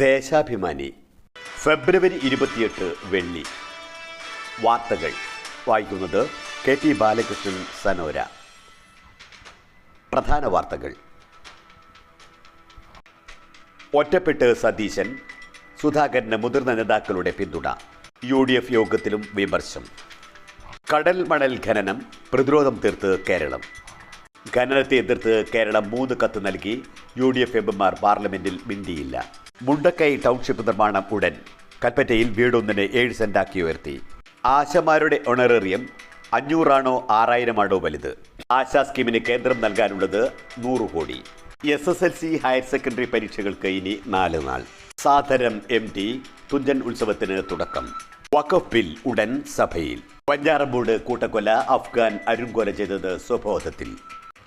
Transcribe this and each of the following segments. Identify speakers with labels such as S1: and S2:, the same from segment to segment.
S1: ദേശാഭിമാനി ഫെബ്രുവരി 28 വെള്ളി. വാർത്തകൾ വായിക്കുന്നത് കെ ടി ബാലകൃഷ്ണൻ സനോര. പ്രധാന വാർത്തകൾ. ഒറ്റപ്പെട്ട് സതീശൻ, സുധാകരന് മുതിർന്ന നേതാക്കളുടെ പിന്തുണ. UDF യോഗത്തിലും വിമർശം. കടൽ മണൽ ഖനനം പ്രതിരോധം തീർത്ത് കേരളം. ഖനനത്തെ എതിർത്ത് കേരളം 3 കത്ത് നൽകി. UDF എംപിമാർ പാർലമെന്റിൽ മിണ്ടിയില്ല. മുണ്ടക്കൈ ടൗൺഷിപ്പ് നിർമ്മാണം ഉടൻ. കൽപ്പറ്റയിൽ വീടൊന്നിന് 7 സെന്റാക്കി ഉയർത്തി. ആശമാരുടെ ഓണറേറിയം 500 ആണോ 6000 ആണോ വലുത്? ആശാ സ്കീമിന് കേന്ദ്രം നൽകാനുള്ളത് 100 കോടി. SSLC ഹയർ സെക്കൻഡറി പരീക്ഷകൾക്ക് ഇനി 4 നാൾ. സാദരം MT തുഞ്ചൻ ഉത്സവത്തിന് തുടക്കം. വഖഫ് ബിൽ ഉടൻ സഭയിൽ. പഞ്ചാറമ്പൂട് കൂട്ടക്കൊല അഫ്ഗാൻ അരുൺകൊല ചെയ്തത് സ്വബോധത്തിൽ.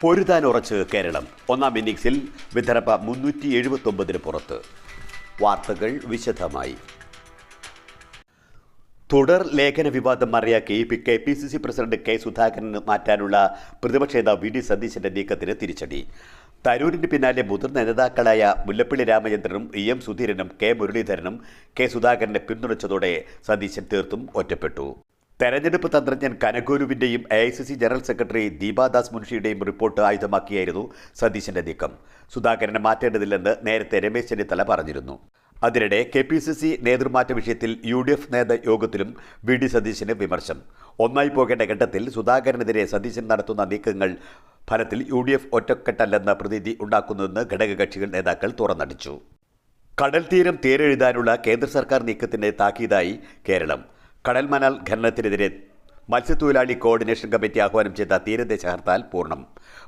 S1: പൊരുതാൻ ഉറച്ച് കേരളം. 1-ാം ഇന്നിംഗ്സിൽ വിദർഭ 379 പുറത്ത്. വാർത്തകൾ വിശദമായി. തുടർ ലേഖന വിവാദം മറിയാക്കി KPCC പ്രസിഡന്റ് കെ സുധാകരന് മാറ്റാനുള്ള പ്രതിപക്ഷ നേതാവ് VD സതീശന്റെ നീക്കത്തിന് തിരിച്ചടി. തരൂരിന് പിന്നാലെ മുതിർന്ന നേതാക്കളായ മുല്ലപ്പള്ളി രാമചന്ദ്രനും EM സുധീരനും K മുരളീധരനും കെ സുധാകരനെ പിന്തുണച്ചതോടെ സതീശൻ തീർത്തും ഒറ്റപ്പെട്ടു. തെരഞ്ഞെടുപ്പ് തന്ത്രജ്ഞൻ കനകോലുവിൻ്റെയും AICC ജനറൽ സെക്രട്ടറി ദീപാദാസ് മുൻഷിയുടെയും റിപ്പോർട്ട് ആയുധമാക്കിയായിരുന്നു സതീശന്റെ നീക്കം. സുധാകരനെ മാറ്റേണ്ടതില്ലെന്ന് നേരത്തെ രമേശ് ചെന്നിത്തല പറഞ്ഞിരുന്നു. അതിനിടെ KPCC നേതൃമാറ്റ വിഷയത്തിൽ UDF നേതൃയോഗത്തിലും VD സതീശന് വിമർശം. ഒന്നായി പോകേണ്ട ഘട്ടത്തിൽ സുധാകരനെതിരെ സതീശൻ നടത്തുന്ന നീക്കങ്ങൾ ഫലത്തിൽ UDF ഒറ്റക്കെട്ടല്ലെന്ന പ്രതീതി ഉണ്ടാക്കുന്നതെന്ന് ഘടകകക്ഷികൾ നേതാക്കൾ തുറന്നടിച്ചു. കടൽ തീരം തേരെഴുതാനുള്ള കേന്ദ്ര സർക്കാർ നീക്കത്തിന് താക്കീതായി കേരളം. കടൽ മണൽ ഖനനത്തിനെതിരെ മത്സ്യത്തൊഴിലാളി കോർഡിനേഷൻ കമ്മിറ്റി ആഹ്വാനം ചെയ്ത തീരദേശ ഹർത്താൽ പൂർണ്ണം.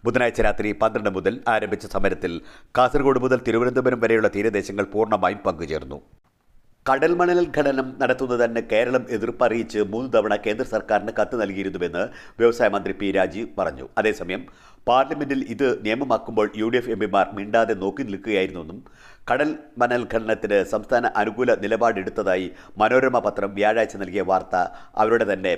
S1: ബുധനാഴ്ച രാത്രി 12 മുതൽ ആരംഭിച്ച സമരത്തിൽ കാസർഗോഡ് മുതൽ തിരുവനന്തപുരം വരെയുള്ള തീരദേശങ്ങൾ പൂർണ്ണമായും പങ്കുചേർന്നു. കടൽ മണൽ ഖനനം നടത്തുന്നതിന് കേരളം എതിർപ്പറിയിച്ച് 3 തവണ കേന്ദ്ര സർക്കാരിന് കത്ത് നൽകിയിരുന്നുവെന്ന് വ്യവസായ മന്ത്രി P. രാജീവ് പറഞ്ഞു. അതേസമയം പാർലമെന്റിൽ ഇത് നിയമമാക്കുമ്പോൾ UDF എംപിമാർ മിണ്ടാതെ നോക്കി നിൽക്കുകയായിരുന്നെന്നും കടൽ മണൽ ഖനനത്തിന് സംസ്ഥാന അനുകൂല നിലപാടെടുത്തതായി മനോരമ പത്രം വ്യാഴാഴ്ച നൽകിയ വാർത്ത അവരുടെ തന്നെ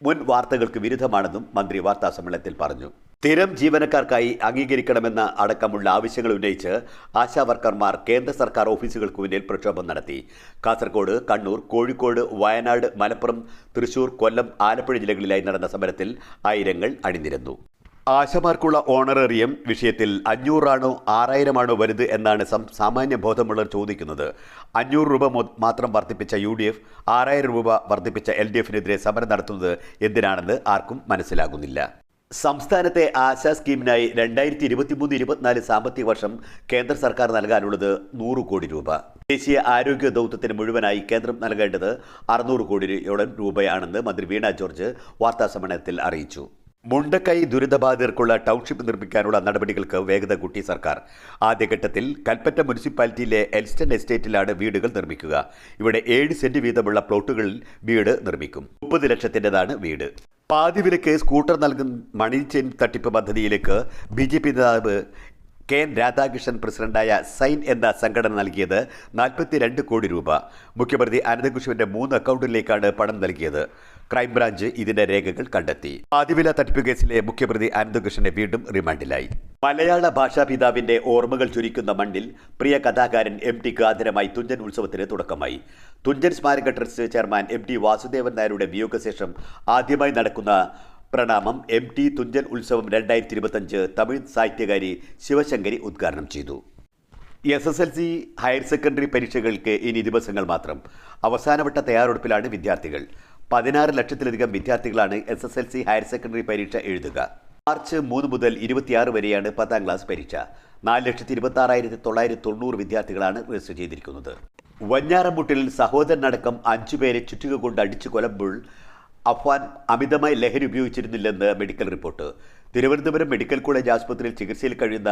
S1: മുൻ വാർത്തകൾക്ക് വിരുദ്ധമാണെന്നും മന്ത്രി വാർത്താസമ്മേളനത്തിൽ പറഞ്ഞു. സ്ഥിരം ജീവനക്കാർക്കായി അംഗീകരിക്കണമെന്ന അടക്കമുള്ള ആവശ്യങ്ങൾ ഉന്നയിച്ച് ആശാവർക്കർമാർ കേന്ദ്ര സർക്കാർ ഓഫീസുകൾക്ക് മുന്നിൽ പ്രക്ഷോഭം നടത്തി. കാസർഗോഡ്, കണ്ണൂർ, കോഴിക്കോട്, വയനാട്, മലപ്പുറം, തൃശൂർ, കൊല്ലം, ആലപ്പുഴ ജില്ലകളിലായി നടന്ന സമരത്തിൽ ആയിരങ്ങൾ അണിനിരന്നു. ആശമാർക്കുള്ള ഓണറേറിയം വിഷയത്തിൽ 500 ആണോ 6000 ആണോ വലുത് എന്നാണ് സാമാന്യ ബോധമുള്ളവർ ചോദിക്കുന്നത്. 500 രൂപ മാത്രം വർദ്ധിപ്പിച്ച UDF 6000 രൂപ വർദ്ധിപ്പിച്ച LDFനെതിരെ സമരം നടത്തുന്നത് എന്തിനാണെന്ന് ആർക്കും മനസ്സിലാകുന്നില്ല. സംസ്ഥാനത്തെ ആശാ സ്കീമിനായി 2023-24 സാമ്പത്തിക വർഷം കേന്ദ്ര സർക്കാർ നൽകാനുള്ളത് 100 കോടി രൂപ. ദേശീയ ആരോഗ്യ ദൗത്യത്തിന് മുഴുവനായി കേന്ദ്രം നൽകേണ്ടത് 600 കോടിയോളം രൂപയാണെന്ന് മന്ത്രി വീണ ജോർജ് വാർത്താസമ്മേളനത്തിൽ അറിയിച്ചു. മുണ്ടക്കൈ ദുരിതബാധിതർക്കുള്ള ടൗൺഷിപ്പ് നിർമ്മിക്കാനുള്ള നടപടികൾക്ക് വേഗത കൂട്ടി സർക്കാർ. ആദ്യഘട്ടത്തിൽ കൽപ്പറ്റ മുനിസിപ്പാലിറ്റിയിലെ എൽസ്റ്റൺ എസ്റ്റേറ്റിലാണ് വീടുകൾ നിർമ്മിക്കുക. ഇവിടെ 7 സെന്റ് വീതമുള്ള പ്ലോട്ടുകളിൽ വീട് നിർമ്മിക്കും. 30 ലക്ഷത്തിൻ്റെതാണ് വീട്. പാതി വിലയ്ക്ക് സ്കൂട്ടർ നൽകുന്ന മണി ചെയിൻ തട്ടിപ്പ് പദ്ധതിയിലേക്ക് BJP നേതാവ് KN രാധാകൃഷ്ണൻ പ്രസിഡന്റായ സൈൻ എന്ന സംഘടന നൽകിയത് 42 കോടി രൂപ. മുഖ്യമന്ത്രി അനന്തകൃഷ്ണന്റെ 3 അക്കൗണ്ടിലേക്കാണ് പണം നൽകിയത്. ക്രൈംബ്രാഞ്ച് ഇതിന്റെ രേഖകൾ കണ്ടെത്തി. പാതിവില തട്ടിപ്പ് കേസിലെ മുഖ്യമന്ത്രി അനന്തകൃഷ്ണനെ വീണ്ടും റിമാൻഡിലായി. മലയാള ഭാഷാപിതാവിന്റെ ഓർമ്മകൾ ചുരിക്കുന്ന മണ്ണിൽ പ്രിയ കഥാകാരൻ MTക്ക് ആദരമായി തുഞ്ചൻ ഉത്സവത്തിന് തുടക്കമായി. തുഞ്ചൻ സ്മാരക ട്രസ്റ്റ് ചെയർമാൻ MT വാസുദേവൻ നായരുടെ വിയോഗശേഷം ആദ്യമായി നടക്കുന്ന പ്രണാമം MT തുഞ്ചൻ ഉത്സവം 2025 തമിഴ് സാഹിത്യകാരി ശിവശങ്കരി ഉദ്ഘാടനം ചെയ്തു. SSLC ഹയർ സെക്കൻഡറി പരീക്ഷകൾക്ക് ഇനി ദിവസങ്ങൾ മാത്രം. അവസാനവട്ട തയ്യാറെടുപ്പിലാണ് വിദ്യാർത്ഥികൾ. 16 ലക്ഷത്തിലധികം വിദ്യാർത്ഥികളാണ് SSLC ഹയർ സെക്കൻഡറി പരീക്ഷ എഴുതുക. മാർച്ച് 3 മുതൽ 26 വരെയാണ് 10ാം ക്ലാസ് പരീക്ഷ. 4,26,990 വിദ്യാർത്ഥികളാണ് രജിസ്റ്റർ ചെയ്തിരിക്കുന്നത്. വഞ്ഞാറമുട്ടിൽ സഹോദരനടക്കം 5 പേരെ ചുറ്റിക കൊണ്ട് അടിച്ചു കൊല്ലുമ്പോൾ അഫ്വാൻ അമിതമായി ലഹരി ഉപയോഗിച്ചിരുന്നില്ലെന്ന് medical report. Thiruvananthapuram medical college ആശുപത്രിയിൽ ചികിത്സയിൽ കഴിയുന്ന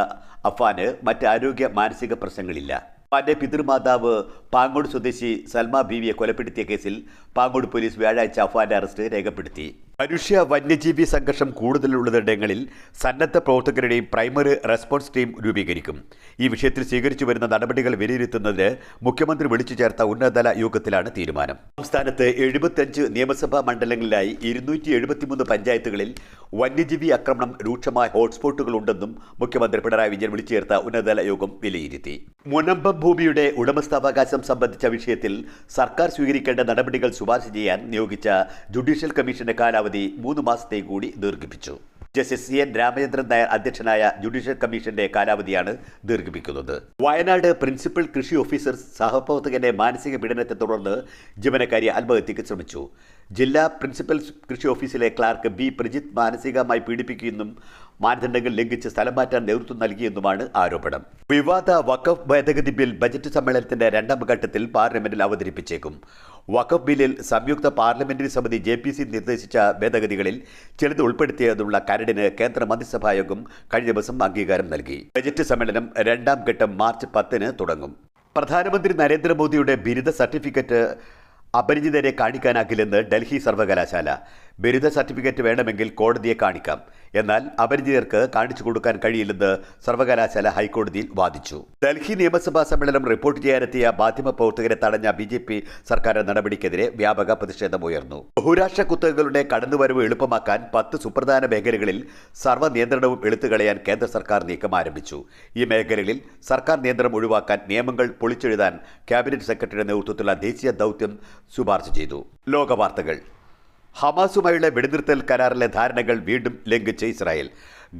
S1: അഫ്വാന് മറ്റ് ആരോഗ്യ മാനസിക പ്രശ്നങ്ങളില്ല. അഫ്വാന്റെ പിതൃമാതാവ് പാങ്ങോട് സ്വദേശി സൽമ ബീവിയെ കൊലപ്പെടുത്തിയ കേസിൽ പാങ്ങോട് പോലീസ് വ്യാഴാഴ്ച അഫ്വാന്റെ അറസ്റ്റ് രേഖപ്പെടുത്തി. മനുഷ്യ വന്യജീവി സംഘർഷം കൂടുതലുള്ളതിടങ്ങളിൽ സന്നദ്ധ പ്രവർത്തകരുടെയും പ്രൈമറി റെസ്പോൺസ് ടീം രൂപീകരിക്കും. ഈ വിഷയത്തിൽ സ്വീകരിച്ചു വരുന്ന നടപടികൾ വിലയിരുത്തുന്നതിന് മുഖ്യമന്ത്രി വിളിച്ചു ചേർത്ത ഉന്നതതല യോഗത്തിലാണ് തീരുമാനം. സംസ്ഥാനത്ത് 75 നിയമസഭാ മണ്ഡലങ്ങളിലായി 273 പഞ്ചായത്തുകളിൽ വന്യജീവി ആക്രമണം രൂക്ഷമായ ഹോട്ട്സ്പോട്ടുകൾ ഉണ്ടെന്നും മുഖ്യമന്ത്രി പിണറായി വിജയൻ വിളിച്ചു ചേർത്ത ഉന്നതതല യോഗം വിലയിരുത്തി. മുനമ്പം ഭൂമിയുടെ ഉടമസ്ഥാവകാശം സംബന്ധിച്ച വിഷയത്തിൽ സർക്കാർ സ്വീകരിക്കേണ്ട നടപടികൾ ശുപാർശ ചെയ്യാൻ നിയോഗിച്ച ജുഡീഷ്യൽ കമ്മീഷന്റെ കാലാവധി 3 മാസത്തേക്ക് കൂടി ദീർഘിപ്പിച്ചു. ജസ്റ്റിസ് CN രാമചന്ദ്രൻ നായർ അധ്യക്ഷനായ ജുഡീഷ്യൽ കമ്മീഷന്റെ കാലാവധിയാണ് ദീർഘിപ്പിക്കുന്നത്. വയനാട് പ്രിൻസിപ്പൽ കൃഷി ഓഫീസർ സഹപ്രവർത്തകന്റെ മാനസിക പീഡനത്തെ തുടർന്ന് ജീവനക്കാരി ആത്മഹത്യയ്ക്ക് ശ്രമിച്ചു. ജില്ലാ പ്രിൻസിപ്പൽ കൃഷി ഓഫീസിലെ ക്ലാർക്ക് B. പ്രജിത്ത് മാനസികമായി പീഡിപ്പിക്കുമെന്നും മാനദണ്ഡങ്ങൾ ലംഘിച്ച് സ്ഥലം മാറ്റാൻ നേതൃത്വം നൽകിയെന്നുമാണ് ആരോപണം. വിവാദ വഖഫ് ഭേദഗതി ബിൽ ബജറ്റ് സമ്മേളനത്തിന്റെ 2ാം ഘട്ടത്തിൽ പാർലമെന്റിൽ അവതരിപ്പിച്ചേക്കും. വഖഫ് ബില്ലിൽ സംയുക്ത പാർലമെന്ററി സമിതി JPC നിർദ്ദേശിച്ച ഭേദഗതികളിൽ ചിലത് ഉൾപ്പെടുത്തിയതുള്ള കരടിന് കേന്ദ്ര മന്ത്രിസഭായോഗം കഴിഞ്ഞ ദിവസം അംഗീകാരം നൽകി. ബജറ്റ് സമ്മേളനം 2ാം ഘട്ടം മാർച്ച് 10-ന് തുടങ്ങും. പ്രധാനമന്ത്രി നരേന്ദ്രമോദിയുടെ ബിരുദ സർട്ടിഫിക്കറ്റ് അപരിചിതരെ കാണിക്കാനാകില്ലെന്ന് ഡൽഹി സർവകലാശാല. ബിരുദ സർട്ടിഫിക്കറ്റ് വേണമെങ്കിൽ കോടതിയെ കാണിക്കാം, എന്നാൽ അപരിചിതർക്ക് കാണിച്ചു കൊടുക്കാൻ കഴിയില്ലെന്ന് സർവകലാശാല ഹൈക്കോടതിയിൽ വാദിച്ചു. ഡൽഹി നിയമസഭാ സമ്മേളനം റിപ്പോർട്ട് ചെയ്യാനെത്തിയ മാധ്യമപ്രവർത്തകരെ തടഞ്ഞ BJP സർക്കാർ നടപടിക്കെതിരെ വ്യാപക പ്രതിഷേധമുയർന്നു. ബഹുരാഷ്ട്ര കുത്തകകളുടെ കടന്നുവരവ് എളുപ്പമാക്കാൻ 10 സുപ്രധാന മേഖലകളിൽ സർവ്വ നിയന്ത്രണവും എടുത്തുകളയാൻ കേന്ദ്ര സർക്കാർ നീക്കം ആരംഭിച്ചു. ഈ മേഖലകളിൽ സർക്കാർ നിയന്ത്രണം ഒഴിവാക്കാൻ നിയമങ്ങൾ പൊളിച്ചെഴുതാൻ ക്യാബിനറ്റ് സെക്രട്ടറിയുടെ നേതൃത്വത്തിലുള്ള ദേശീയ ദൗത്യം ശുപാർശ ചെയ്തു. ലോകവാർത്തകൾ. ഹമാസുമായുള്ള വെടിനിർത്തൽ കരാറിലെ ധാരണകൾ വീണ്ടും ലംഘിച്ച് ഇസ്രായേൽ.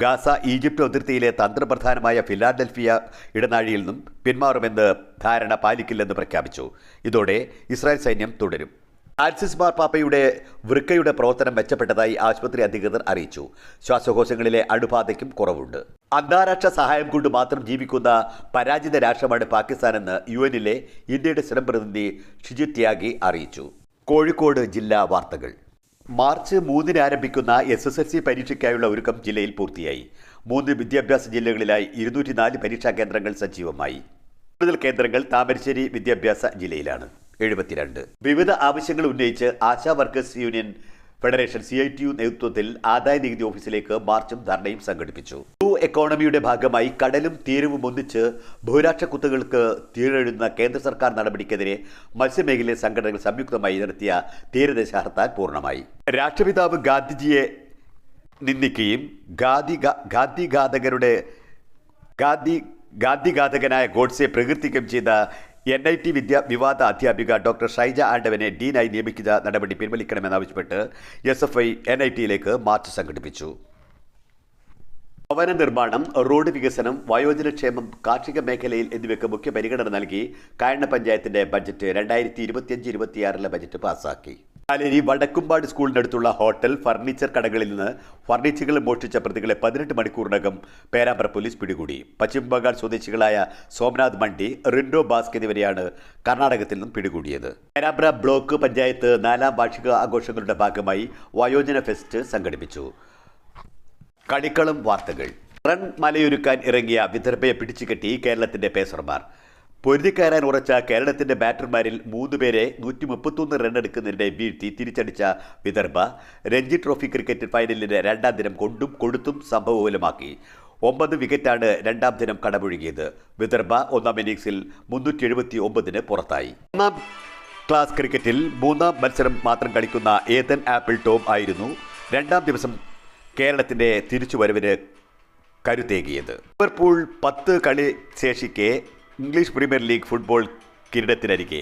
S1: ഗാസ ഈജിപ്ത് അതിർത്തിയിലെ തന്ത്രപ്രധാനമായ ഫിലാഡൽഫിയ ഇടനാഴിയിൽ നിന്നും പിന്മാറുമെന്ന് ധാരണ പാലിക്കില്ലെന്ന് പ്രഖ്യാപിച്ചു. ഇതോടെ ഇസ്രായേൽ സൈന്യം തുടരും. ഫ്രാൻസിസ് മാർപ്പാപ്പയുടെ വൃക്കയുടെ പ്രവർത്തനം മെച്ചപ്പെട്ടതായി ആശുപത്രി അധികൃതർ അറിയിച്ചു. ശ്വാസകോശങ്ങളിലെ അണുബാധയ്ക്കും കുറവുണ്ട്. അന്താരാഷ്ട്ര സഹായം കൊണ്ട് മാത്രം ജീവിക്കുന്ന പരാജിത രാഷ്ട്രമാണ് പാകിസ്ഥാനെന്ന് UN-ലെ ഇന്ത്യയുടെ സ്ഥിരം പ്രതിനിധി ഷിജിത് ത്യാഗി അറിയിച്ചു. കോഴിക്കോട് ജില്ലാ വാർത്തകൾ. മാർച്ച് 3-ന് ആരംഭിക്കുന്ന SSLC പരീക്ഷയ്ക്കായുള്ള ഒരുക്കം ജില്ലയിൽ പൂർത്തിയായി. 3 വിദ്യാഭ്യാസ ജില്ലകളിലായി 204 പരീക്ഷാ കേന്ദ്രങ്ങൾ സജീവമായി. കൂടുതൽ കേന്ദ്രങ്ങൾ താമരശ്ശേരി വിദ്യാഭ്യാസ ജില്ലയിലാണ്, 72. വിവിധ ആവശ്യങ്ങൾ ഉന്നയിച്ച് ASHA workers union federation CITU നേതൃത്വത്തിൽ ആദായ നികുതി ഓഫീസിലേക്ക് മാർച്ചും ധർണയും സംഘടിപ്പിച്ചു. ബ്ലൂ എക്കോണമിയുടെ ഭാഗമായി കടലും തീരവും ഒന്നിച്ച് ബഹുരാഷ്ട്ര കുത്തകൾക്ക് തീരെഴുന്ന കേന്ദ്ര സർക്കാർ നടപടിക്കെതിരെ മത്സ്യമേഖലയിലെ സംഘടനകൾ സംയുക്തമായി നടത്തിയ തീരദേശ ഹർത്താൽ പൂർണ്ണമായി. രാഷ്ട്രപിതാവ് ഗാന്ധിജിയെ നിന്ദിക്കുകയും ഗാന്ധിഘാതകനായ ഗോഡ്സെ പ്രകീർത്തിക്കുകയും ചെയ്ത NIT വിവാദ അധ്യാപിക ഡോക്ടർ ഷൈജ ആണ്ടവനെ ഡീനായി നിയമിക്കുന്ന നടപടി പിൻവലിക്കണമെന്നാവശ്യപ്പെട്ട് SFI NIT-യിലേക്ക് മാർച്ച് സംഘടിപ്പിച്ചു. ഭവന നിർമ്മാണം, റോഡ് വികസനം, വയോജനക്ഷേമം, കാർഷിക മേഖലയിൽ എന്നിവയ്ക്ക് മുഖ്യ പരിഗണന നൽകി കായണ്ണ പഞ്ചായത്തിന്റെ ബജറ്റ് 2025-26 ബജറ്റ് പാസാക്കി. കാലേരി വടക്കുംപാട് സ്കൂളിനടുത്തുള്ള ഹോട്ടൽ, ഫർണിച്ചർ കടകളിൽ നിന്ന് ഫർണിച്ചറുകൾ മോഷ്ടിച്ച പ്രതികളെ 18 മണിക്കൂറിനകം പേരാമ്പ്ര പോലീസ് പിടികൂടി. പശ്ചിമബംഗാൾ സ്വദേശികളായ സോമനാഥ് മണ്ഡി, റിൻഡോ ബാസ്ക് എന്നിവരെയാണ് കർണാടകത്തിൽ നിന്നും പിടികൂടിയത്. പേരാമ്പ്ര ബ്ലോക്ക് പഞ്ചായത്ത് 4ാം വാർഷിക ആഘോഷങ്ങളുടെ ഭാഗമായി വയോജന ഫെസ്റ്റ് സംഘടിപ്പിച്ചു. കളിക്കളം വാർത്തകൾ. റൺ മലയൊരുക്കാൻ ഇറങ്ങിയ വിദർഭയെ പിടിച്ചുകെട്ടി കേരളത്തിന്റെ പേസർമാർ. പൊരുതിക്കയറാൻ ഉറച്ച കേരളത്തിന്റെ ബാറ്റർമാരിൽ 3 പേരെ 131 റണ്ണെടുക്കുന്നതിനിടെ വീഴ്ത്തി തിരിച്ചടിച്ച വിദർഭ രഞ്ജി ട്രോഫി ക്രിക്കറ്റ് ഫൈനലിന്റെ 2ാം ദിനം കൊണ്ടും കൊടുത്തും സംഭവബഹുലമാക്കി. 9 വിക്കറ്റാണ് 2ാം ദിനം കടമുഴുകിയത്. വിദർഭ 1ാം ഇന്നിംഗ്സിൽ 379-ന് പുറത്തായി. 1ാം ക്ലാസ് ക്രിക്കറ്റിൽ 3ാം മത്സരം മാത്രം കളിക്കുന്ന ഏതൻ ആപ്പിൾ ടോം ആയിരുന്നു 2ാം ദിവസം കേരളത്തിന്റെ തിരിച്ചുവരവിന് കരുത്തേകിയത്. ലിവർപൂൾ 10 കളി ശേഷിക്കെ ഇംഗ്ലീഷ് പ്രീമിയർ ലീഗ് ഫുട്ബോൾ കിരീടത്തിനരികെ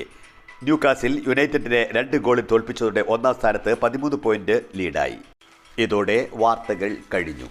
S1: ന്യൂകാസിൽ യുണൈറ്റഡിനെ 2 ഗോളിൽ തോൽപ്പിച്ചതോടെ 1ാം സ്ഥാനത്ത് 13 പോയിന്റ് ലീഡായി. ഇതോടെ വാർത്തകൾ കഴിഞ്ഞു.